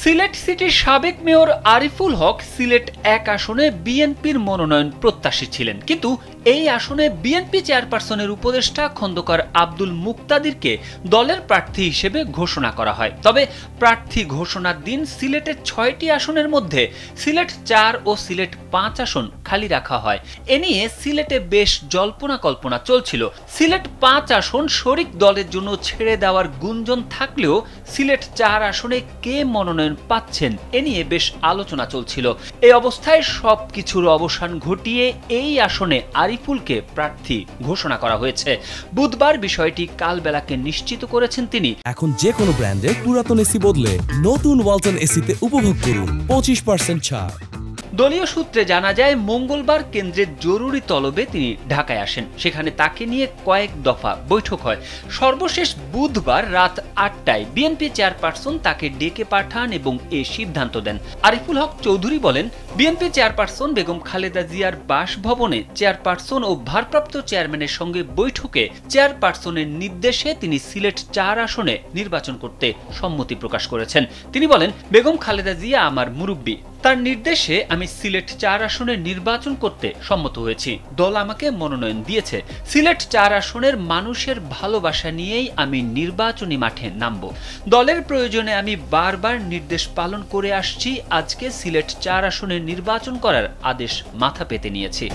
সিলেট সিটির সাবেক মেয়র আরিফুল হক সিলেট ১ আসনে বিএনপির মনোনয়ন প্রত্যাশী ছিলেন, কিন্তু এই আসনে বিএনপি চেয়ারপারসনের উপদেষ্টা খন্দকার আব্দুল মুক্তাদিরকে দলের প্রার্থী হিসেবে ঘোষণা করা হয়। তবে প্রার্থী ঘোষণার দিন সিলেটের ৬টি আসনের মধ্যে সিলেট ৪ ও সিলেট ৫ আসন খালি রাখা হয়। এ নিয়ে সিলেটে বেশ জল্পনা কল্পনা চলছিল। সিলেট ৫ আসন শরিক দলের জন্য ছেড়ে দেওয়ার গুঞ্জন থাকলেও সিলেট ৪ আসনে কে মনোনয়ন পাচ্ছেন এ নিয়ে বেশ আলোচনা চলছিল। এই অবস্থায় সবকিছুর অবসান ঘটিয়ে এই আসনে আরিফুলকে প্রার্থী ঘোষণা করা হয়েছে। বুধবার বিষয়টি কালবেলাকে নিশ্চিত করেছেন তিনি। এখন যে কোনো ব্র্যান্ডের পুরাতন এসি বদলে নতুন ওয়ালটন এসিতে উপভোগ করুন 25% ছাড়। দলীয় সূত্রে জানা যায়, মঙ্গলবার কেন্দ্রের জরুরি তলবে তিনি ঢাকায় আসেন। সেখানে তাকে নিয়ে কয়েক দফা বৈঠক হয়। সর্বশেষ বুধবার রাত ৮টায় বিএনপি চেয়ারপারসন তাকে ডেকে পাঠান এবং এ সিদ্ধান্ত দেন। আরিফুল হক চৌধুরী বলেন, বিএনপি চেয়ারপারসন বেগম খালেদা জিয়ার বাসভবনে চেয়ারপারসন ও ভারপ্রাপ্ত চেয়ারম্যানের সঙ্গে বৈঠকে চেয়ারপারসনের নির্দেশে তিনি সিলেট ৪ আসনে নির্বাচন করতে সম্মতি প্রকাশ করেছেন। তিনি বলেন, বেগম খালেদা জিয়া আমার মুরব্বী, তার নির্দেশে আমি সিলেট ৪ আসনে নির্বাচন করতে সম্মত হয়েছি। দল আমাকে মনোনয়ন দিয়েছে। সিলেট ৪ আসনের মানুষের ভালোবাসা নিয়েই আমি নির্বাচনী মাঠে নামব। দলের প্রয়োজনে আমি বারবার নির্দেশ পালন করে আসছি। আজকে সিলেট ৪ আসনে নির্বাচন করার আদেশ মাথা পেতে নিয়েছি।